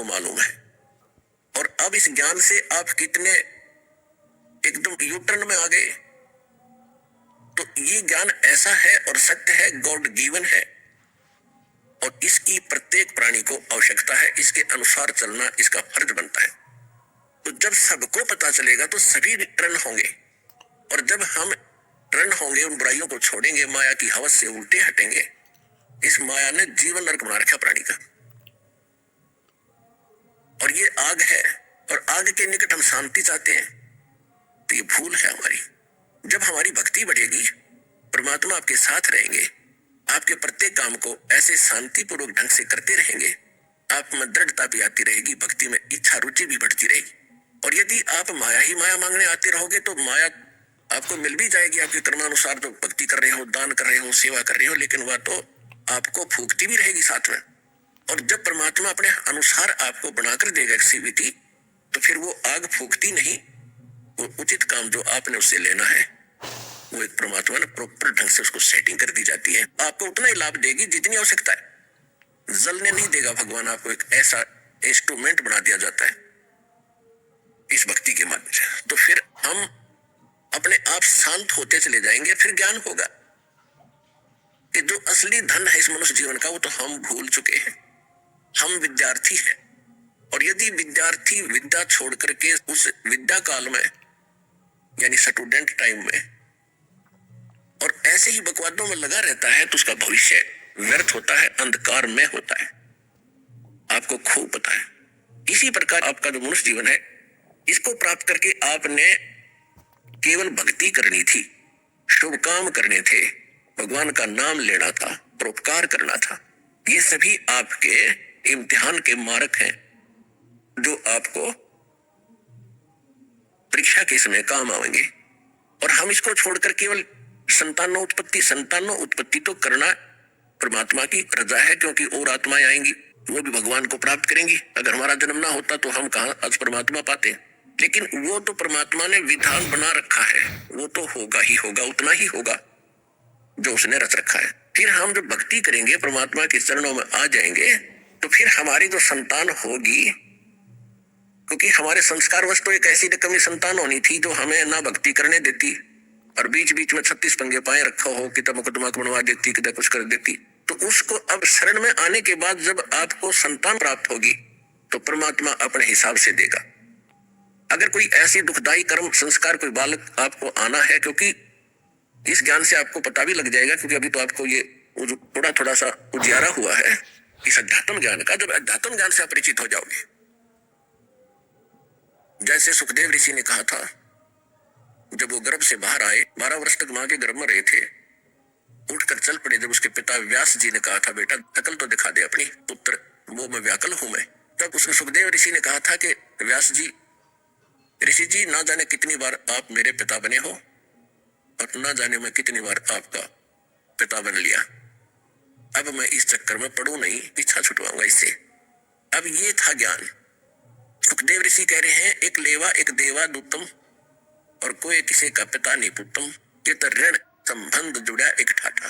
आपको मालूम है। और अब इस ज्ञान से आप कितने एकदम यूटर्न में आ गए। तो ये ज्ञान ऐसा है और सत्य है, गॉड गिवन है, और इसकी प्रत्येक प्राणी को आवश्यकता है। इसके अनुसार चलना इसका फर्ज बनता है। तो जब सबको पता चलेगा तो सभी टर्न होंगे, और जब हम टर्न होंगे, उन बुराइयों को छोड़ेंगे, माया की हवस से उल्टे हटेंगे। इस माया ने जीवन नरक बना रखा प्राणी का, और ये आग है, और आग के निकट हम शांति चाहते हैं, तो ये भूल है हमारी। जब हमारी भक्ति बढ़ेगी, परमात्मा आपके साथ रहेंगे, आपके प्रत्येक काम को ऐसे शांतिपूर्वक ढंग से करते रहेंगे, आप में दृढ़ता भी आती रहेगी, भक्ति में इच्छा रुचि भी बढ़ती रहेगी। और यदि आप माया ही माया मांगने आते रहोगे तो माया आपको मिल भी जाएगी आपके कर्मानुसार, जो भक्ति कर रहे हो, दान कर रहे हो, सेवा कर रहे हो, लेकिन वह तो आपको फूकती भी रहेगी साथ में। और जब परमात्मा अपने अनुसार आपको बनाकर देगा एक्टिविटी, तो फिर वो आग फूकती नहीं, वो उचित काम जो आपने उससे लेना है, वो एक परमात्मा ने प्रॉपर ढंग से उसको सेटिंग कर दी जाती है। आपको उतना ही लाभ देगी जितनी आवश्यकता है। जलने नहीं देगा भगवान, आपको एक ऐसा इंस्ट्रूमेंट बना दिया जाता है इस भक्ति के माध्यम से। तो फिर हम अपने आप शांत होते चले जाएंगे। फिर ज्ञान होगा कि जो असली धन है इस मनुष्य जीवन का, वो तो हम भूल चुके हैं। हम विद्यार्थी हैं, और यदि विद्यार्थी विद्या छोड़ करके उस विद्या काल में यानी स्टूडेंट टाइम में और ऐसे ही बकवादों में लगा रहता है, तो उसका भविष्य व्यर्थ होता है, अंधकार में होता है। आपको खूब पता है। इसी प्रकार आपका जो मनुष्य जीवन है, इसको प्राप्त करके आपने केवल भक्ति करनी थी, शुभ काम करने थे, भगवान का नाम लेना था, परोपकार करना था। ये सभी आपके इम्तिहान के मार्क हैं, जो आपको परीक्षा के समय काम आएंगे। और हम इसको छोड़कर केवल संतानों उत्पत्ति तो करना परमात्मा की रजा है, क्योंकि और आत्माएं आएंगी, वो भी भगवान को प्राप्त करेंगी। अगर हमारा जन्म ना होता तो हम कहाँ आज परमात्मा पाते। लेकिन वो तो परमात्मा ने विधान बना रखा है, वो तो होगा ही होगा, उतना ही होगा जो उसने रच रखा है। फिर हम जब भक्ति करेंगे, परमात्मा के चरणों में आ जाएंगे, तो फिर हमारी जो संतान होगी, क्योंकि हमारे संस्कार वश तो एक ऐसी रकमी संतान होनी थी जो हमें ना भक्ति करने देती, और बीच बीच में 36 पंगे पाए रखा हो, कितना मुकदमा बनवा देती, कितना कुछ कर देती। तो उसको अब शरण में आने के बाद जब आपको संतान प्राप्त होगी, तो परमात्मा अपने हिसाब से देगा। अगर कोई ऐसी दुखदाई कर्म संस्कार कोई बालक आपको आना है, क्योंकि इस ज्ञान से आपको पता भी लग जाएगा, क्योंकि अभी तो आपको ये थोड़ा थोड़ा सा उजियारा हुआ है इस अध्यात्म ज्ञान का। जब अध्यात्म ज्ञान से आप परिचित हो जाओगे, जैसे सुखदेव ऋषि ने कहा था, जब वो गर्भ से बाहर आए, 12 वर्ष तक मां के गर्भ में रहे थे, उठकर चल पड़े। जब उसके पिता व्यास जी ने कहा था, बेटा शकल तो दिखा दे अपनी, पुत्र वो मैं व्याकुल हूं मैं। तब उसने सुखदेव ऋषि ने कहा था कि व्यास जी, ऋषि जी, ना जाने कितनी बार आप मेरे पिता बने हो, और ना जाने मैं कितनी बार आपका पिता बन लिया। अब मैं इस चक्कर में पड़ू नहीं, पीछा छुटवाऊंगा इससे। अब ये था ज्ञान। सुखदेव ऋषि कह रहे हैं, एक लेवा एक देवा दूतम, और कोई किसी का पिता नहीं पुतम, ये तो ऋण संबंध जुड़ा एक ठाठा,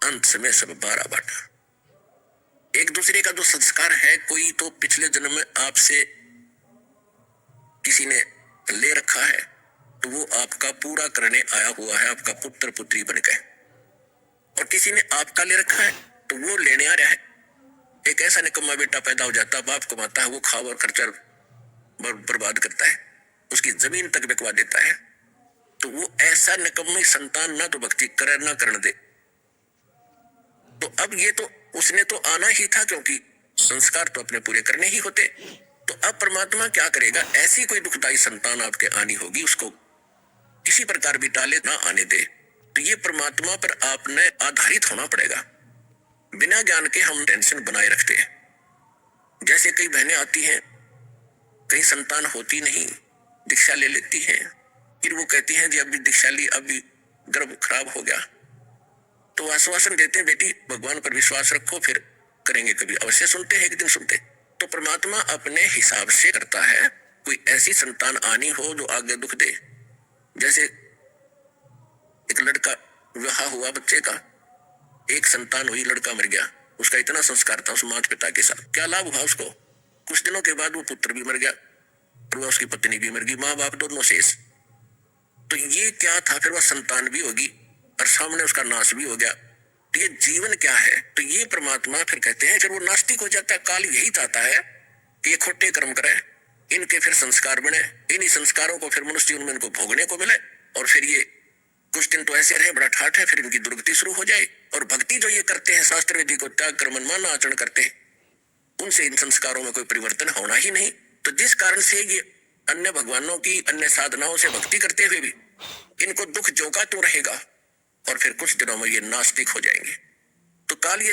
अंत में सब बारा बाटा। एक दूसरे का जो संस्कार है, कोई तो पिछले जन्म में आपसे किसी ने ले रखा है, तो वो आपका पूरा करने आया हुआ है, आपका पुत्र पुत्री बन गए। और किसी ने आपका ले रखा है, तो वो लेने आ रहा है। एक ऐसा निकम्मा बेटा पैदा हो जाता, बाप कमाता है, वो खाव और खर्चा बर्बाद करता है, उसकी जमीन तक बिकवा देता है। तो वो ऐसा निकम्मी संतान ना तो भक्ति करे ना करने दे। तो अब ये तो उसने तो आना ही था, क्योंकि संस्कार तो अपने पूरे करने ही होते। तो अब परमात्मा क्या करेगा, ऐसी कोई दुखदाई संतान आपके आनी होगी, उसको किसी प्रकार भी टाले ना आने दे। तो ये परमात्मा पर आपने आधारित होना पड़ेगा। बिना ज्ञान के हम टेंशन बनाए रखते हैं। जैसे कई बहनें आती हैं, कई संतान होती नहीं, दीक्षा ले लेती हैं, फिर वो कहती हैं जी अभी दीक्षा ली, अभी गर्भ खराब हो गया। तो आश्वासन देते हैं, बेटी भगवान पर विश्वास रखो, फिर करेंगे कभी। अवश्य सुनते हैं, एक दिन सुनते। तो परमात्मा अपने हिसाब से करता है। कोई ऐसी संतान आनी हो जो आगे दुख दे। जैसे एक लड़का विवाह हुआ, बच्चे का एक संतान हुई, लड़का मर गया, उसका इतना संस्कार था उस माता पिता के साथ, क्या लाभ हुआ उसको? कुछ दिनों के बाद वो पुत्र भी मर गया और वह उसकी पत्नी भी मर गई, माँ बाप दोनों शेष। तो ये क्या था, फिर वह संतान भी होगी और सामने उसका नाश भी हो गया। तो ये जीवन क्या है? तो ये परमात्मा फिर कहते हैं, फिर वो नास्तिक हो जाता है। काल यही चाहता है कि ये खोटे कर्म करें, इनके फिर संस्कार बने, इन्हीं संस्कारों को फिर मनुष्य जीवन में इनको भोगने को मिले, और फिर ये कुछ दिन तो ऐसे रहे, बड़ा ठाठ है, फिर इनकी दुर्गति शुरू हो जाए। और भक्ति जो ये करते हैं, शास्त्र विधि को त्याग कर मनमाना आचरण करते हैं, उनसे इन संस्कारों में कोई परिवर्तन होना ही नहीं। तो जिस कारण से ये अन्य भगवानों की अन्य साधनाओं से भक्ति करते हुए भी इनको दुख जोका तो रहेगा, और फिर कुछ दिनों में ये नास्तिक हो जाएंगे। तो काल ये